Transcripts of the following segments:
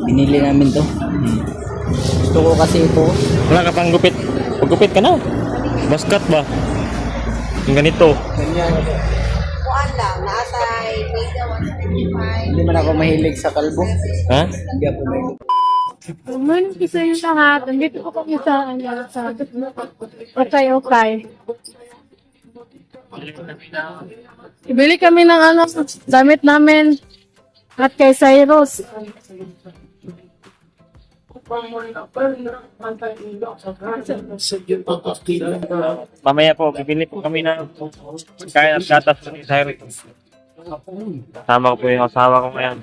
binili namin to. Gusto ko kasi ito. Wala ka pang gupit. Paggupit ka na. Baskat ba? Yung ganito. Ganyan. Kuan lang, naatay, mega 125. Hindi man ako mahilig sa kalbo. Ha? Hindi ako mahilig. Naman isa yung lahat. Nandito ko kami sa okay. Ibili kami ng damit namin at kay Cyrus. Mamaya po, bibili po kami ng kaya at gatas ni Cyrus. Kasama ko po yung asawa ko ngayon.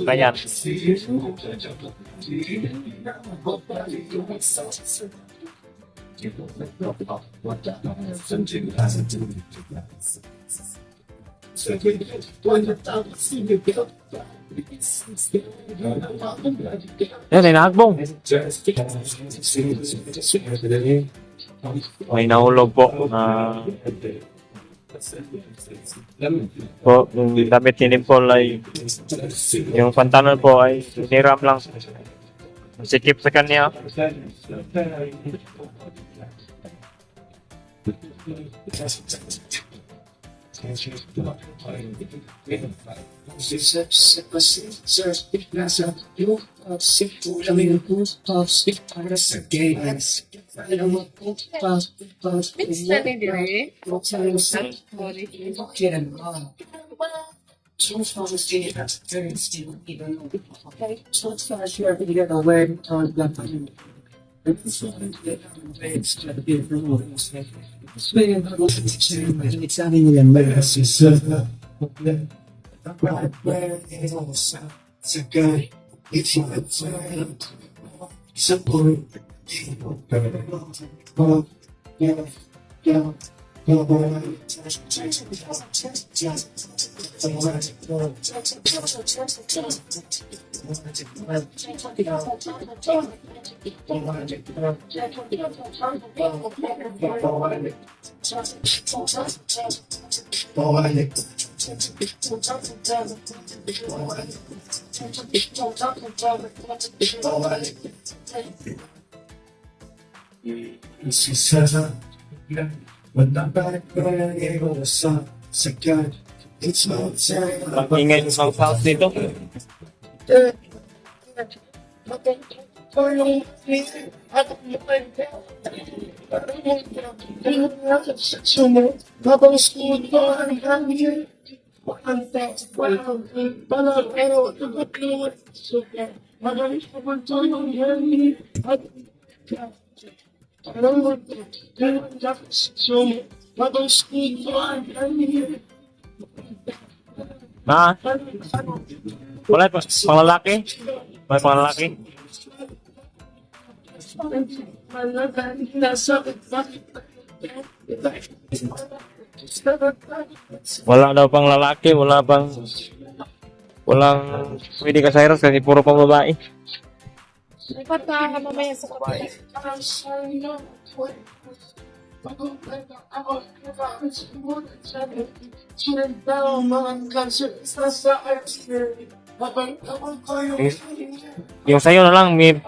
Kaya. Yan, ay nahagbong. May nahulog po. Po, yung damit ni Dimple ay yung pantalon po ay niram lang. Sikip sa kanya. Ingay yung sound sounds dito. Ha? Wala pa panglalaki? May panglalaki? Wala daw pang lalaki, walang pwede ka Cyrus kasi puro pang babae. Dapat na mamaya sa kapatid. Yung sa'yo na lang, may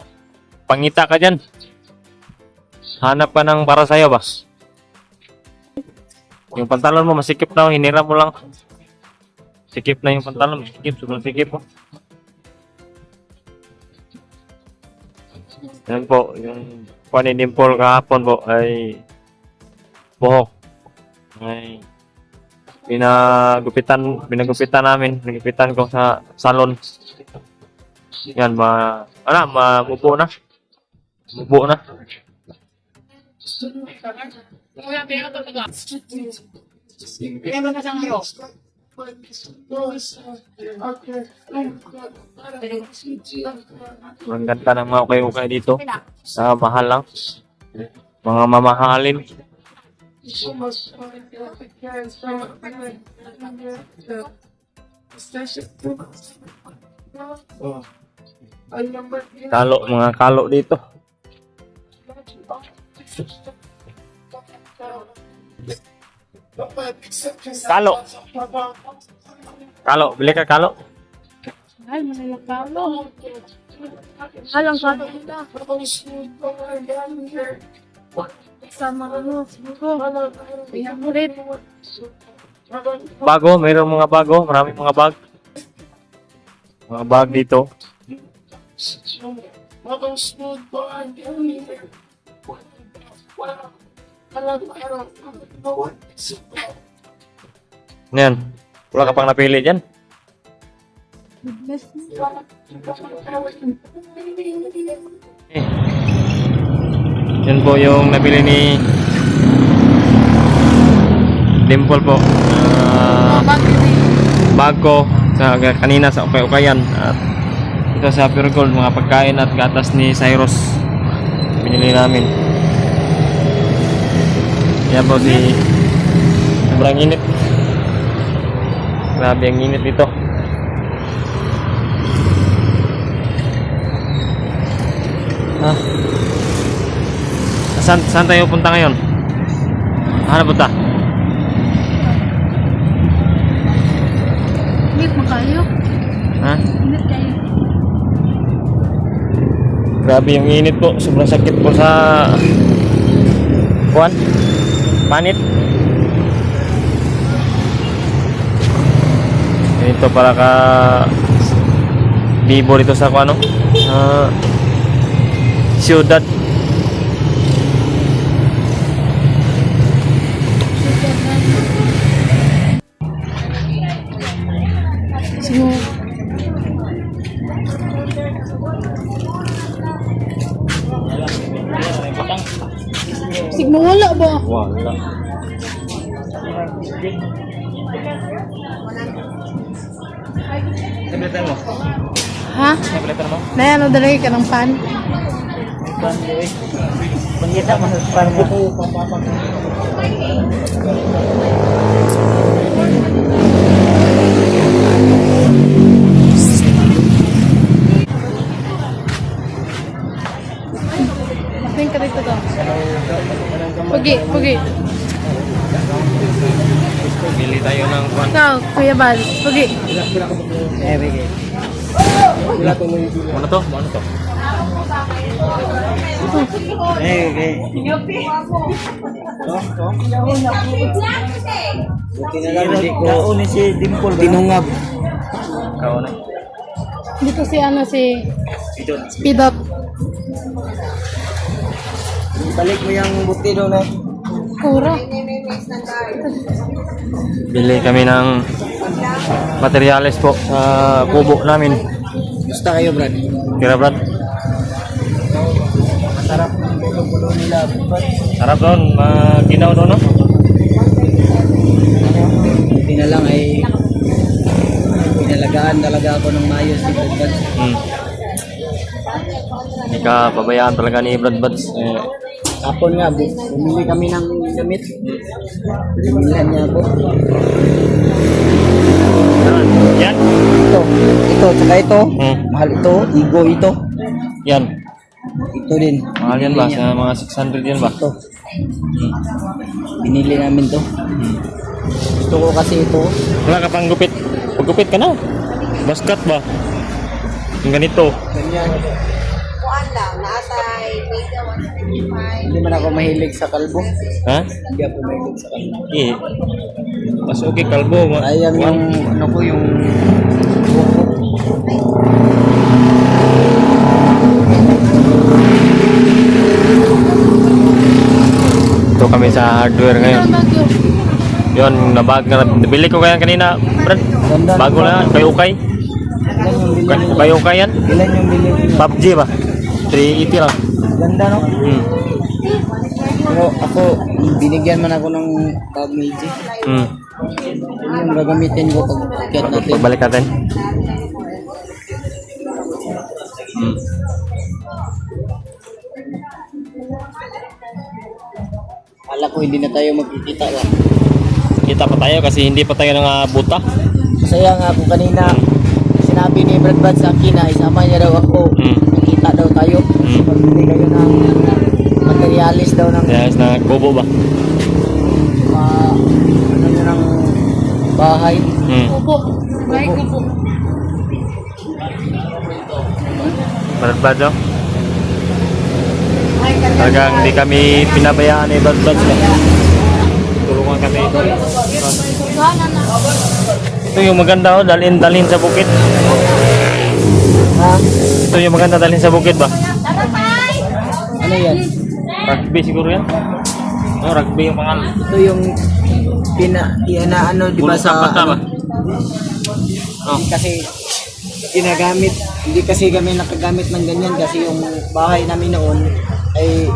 pangita ka dyan. Hanap ka ng para sa'yo ba? Yung pantalon mo, masikip na, hinira mo lang. Sikip na yung pantalon, masikip, sobrang sikip po. Yan po, yung paninimple kahapon po ay buhok. Ay pinagupitan namin, pinagupitan ko sa salon. Yan, mamubo na. Mubo na. Ang ganda ng mga ukay-ukay dito. Mahal lang. Mga mamahalin. Mga kalo dito. Kalo. Kalo, bili ka kalo. Ay, manila kalo. Halang kalo kita. Sama ano, siguro. Iyan mo rin. Bago, mayroong mga bago. Maraming mga bag. Mga bag dito. Yan. Wala ka pang napili dyan. Eh. Yan po yung nabili ni Dimple po. Bag ko sa kanina sa ukay-ukayan. At ito sa Pure Gold, mga pagkain at gatas ni Cyrus. Binili namin. Yan po si sobrang init. Grabe ang init dito. Saan tayo punta ngayon? Saan punta? Init mo kayo. Ha? Init kayo. Grabe yung init po. Sobrang sakit po sa kuwan. Panit. Ito para ka bibo dito sa kuwan, no? Ciudad. Siguro. Sigmo wala ba? Wala. Tabletan mo? Ha? Tabletan mo? Na ano dali ka ng pan? Pangita mo sa pan mo. Masing ka dito daw. Pugi. Bili tayo ng kuwan. Ikaw, Kuya Bal. Pugi. Bigay. Ano to? Ano to? Bigay. Buti na lang hindi ko si Dimple tinungab. Kao na. Dito si ano si Speedot. Balik mo yung buti doon eh. Kuro. Bili kami ng materyales po sa kubo namin. Gusto kayo, Brad? Kira Brad? Masarap ng bulo nila. Sarap doon. Ginaw doon, no? Hindi na lang ay pinalagaan talaga ako ng maayos si Brad Buds. Hindi ka pabayaan talaga ni Brad Buds. Kapon nga, bumili kami ng gamit. Binilan niya ako. Yan. Ito, tsaka ito. Hmm. Mahal ito, Igo ito. Yan. Ito din. Mahal yan ba? Sa mga 600 yan ba? Ito. Binili namin to. Gusto ko kasi ito. Wala ka pang gupit. Paggupit ka na. Baskat ba? Yung ganito. Ganyan. Kuan lang, nasa Mega 175. Hindi man ako mahilig sa kalbo. Ha? Hindi ako mahilig sa kalbo. Eh. Mas okay kalbo. Ayan yung ano ko yung buko. Ito kami sa hardware ngayon. Yun, nabag na nabili ko kaya kanina, Brad. Bago na, kayo-ukay. Kayo-ukay yan. Ilan yung bili niyo? PUBG ba? 380 lang. Ganda no? Hmm. Pero ako, binigyan man ako ng PUBG. Hmm. Yun yung gagamitin ko pag kiat natin. Pagbalik natin. Hmm. Akala ko hindi na tayo magkikita ba? Kita pa tayo kasi hindi pa tayo buta. Masaya nga ako kanina. Sinabi ni Brad Buds sa akin na isama niya daw ako. Nakita daw tayo. Pagbili kayo ng materialis daw ng Yes, na kubo ba? ano nyo ng bahay. Opo. Bahay ko po. Brad oh. Talagang hindi kami pinabayaan ni Brad tulungan kami. Sana na. Ito yung maganda oh, dalhin sa bukid. Ha? Ito yung maganda dalhin sa bukid ba? Ano yan? Rugby siguro yan. Oh, rugby yung pangalan. Ito yung ano, di ba Bulong sa kapat ba? Oh. kasi ginagamit, hindi kasi kami nakagamit ng ganyan kasi yung bahay namin noon ay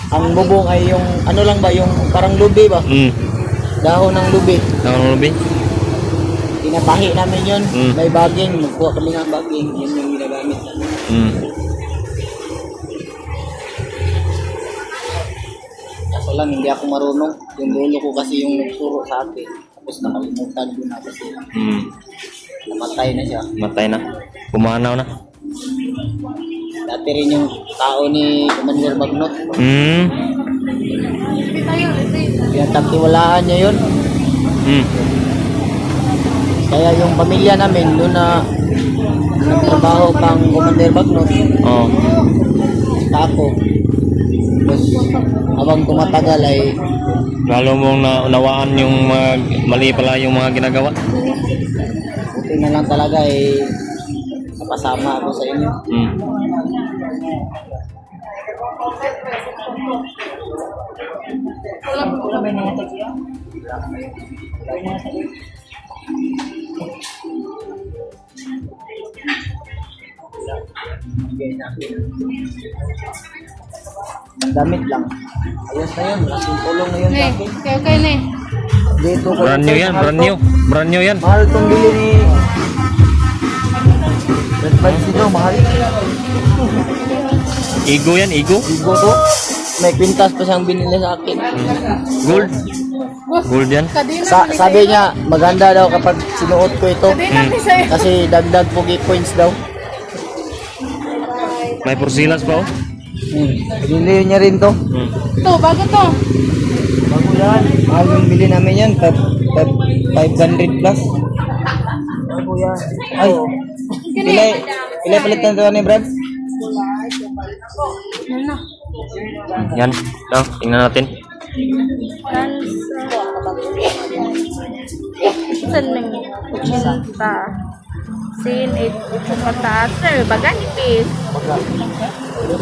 ang bubong ay yung ano lang ba, yung parang lubi ba? Dahon ng lubi. Tangan mo, Tinapahi namin yun. Mm. May baging, magkuha kami ng baging. Yun yung ginagamit namin. Kaso lang, hindi ako marunong. Yung lolo ko kasi yung turo sa akin. Tapos nakalimutan ko na kasi. Namatay na siya. Matay na. Pumanaw na. Dati rin yung tao ni Commander Magnot. Pinatagtiwalaan niya yun. Kaya yung pamilya namin doon na nagtrabaho pang Commander Magnot. Oh. Ako. Tapos habang tumatagal ay Lalo mong naunawaan yung mali pala yung mga ginagawa. buti na lang talaga ay napasama ako sa inyo. Ang damit lang. Ayos na yun. Malaking tulong na yun sa Ne, akin. okay ne. Dito ko Brand new yan, brand new. Brand new yan. Mahal itong bili ni Red Buds ito, mahal. Igo yan, igo. Igo to. May kwintas pa siyang binili sa akin. Gold. Gold yan. Kadena Sabi niya, maganda daw kapag sinuot ko ito. Kadena ni sa'yo. Kasi dagdag pogi points daw. May porsilas pa oh. Binili niya rin to. Ito, bago to. Bago yan. Mahal yung bili namin yan. 500 plus. Bago yan. Ay. Ilay palitan to ni Brad? Yan na. Yan. Lang, tingnan natin. Saling cinta. Sin 8 pataas sir, baga nipis.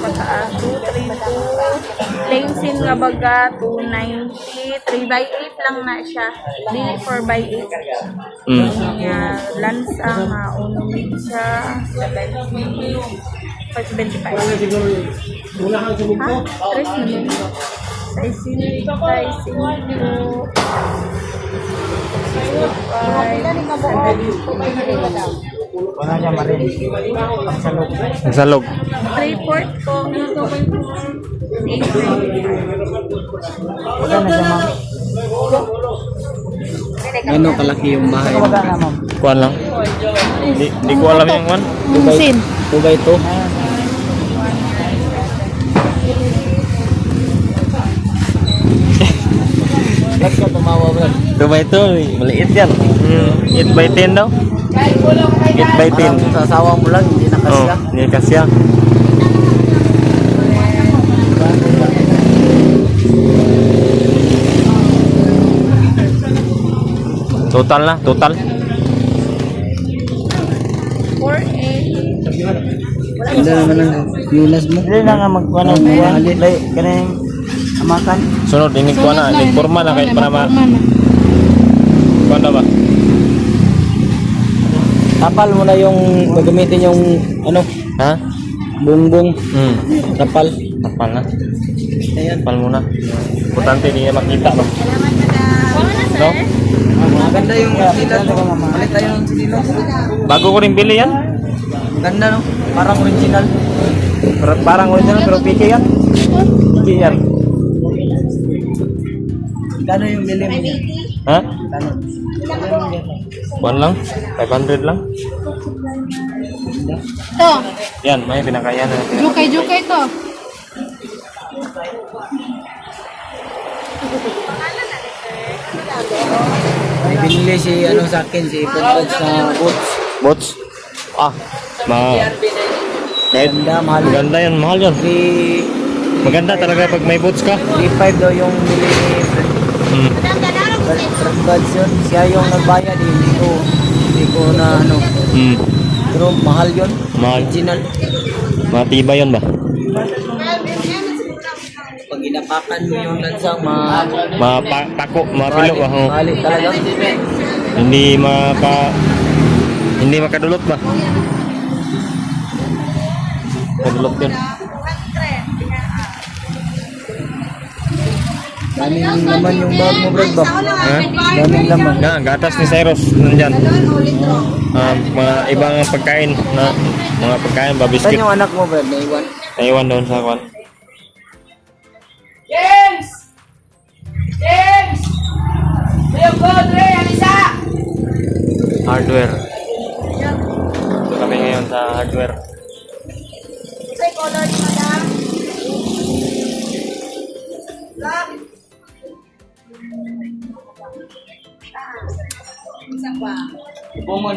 Pataas 232. Lane sin nga baga 290. 3x8 lang na siya. Dili 4x8. Nga lansa nga unumid siya 575. Ha? 3 naman. Size 5. Wala niya marin. Salog. Nagsalog. 3/4 po. Wala na siya, ma'am. Ano kalaki yung bahay? Kuan lang. Di ko alam yung kuan. Sin. 2x2. Ba't ka tumawa, Brad? 2x2, maliit yan. 8x10 daw. 8x10. Parang sa asawa mo lang, hindi na Oh, kasya. hindi kasya. Total na, total. 4A. Hindi naman ang yulas mo. Hindi na nga magkuhan ng buwan. Like, ganun amakan. Sunod, ini ko na, informa na kahit para ma... Kuan na ba? Tapal mo na yung gagamitin yung ano, Ha? bungbong. Tapal. Tapal na. Ayan. Tapal muna. Importante hindi niya makita no? No? Maganda yung sinilas. Malit tayo ng sinilas. Bago ko rin bili yan. Maganda no? Parang original. Parang original pero piki yan. Piki yan. Gano yung bili mo? Ha? Gano? Kuan lang? 500 lang? Ito. Yan, may pinakaya na. Jukay to. Ay, May binili si ano sa akin, si Pagpag sa boots. Bots? Ah, kahit Ganda, mahal. maganda yan, mahal yun. 3 Maganda talaga pag may boots ka. 3.5 daw yung bili ni Hmm. Pagpag yun. Siya yung nagbayad, hindi ko na ano. Hmm. Pero mahal yun. Mahal. Original. Matibay yun ba? Pag inapakan mo yung lansang, Mapako, mapilo ba? Oh. Balik talaga. Hindi makadulot ba? Kadulot yun. Daming laman yung bag mo, Brad ba? Ha? Daming laman. Na, gatas ni Cyrus nandyan. Mga ibang pagkain na mga pagkain ba, Saan biscuit. yung anak mo, Brad? Naiwan? Naiwan doon sa kwan. James! James! Ayaw ko, Dre! Alisa! Hardware. Ito kami ngayon sa hardware. Say color ni madam. Love. Isa pa. Bumon.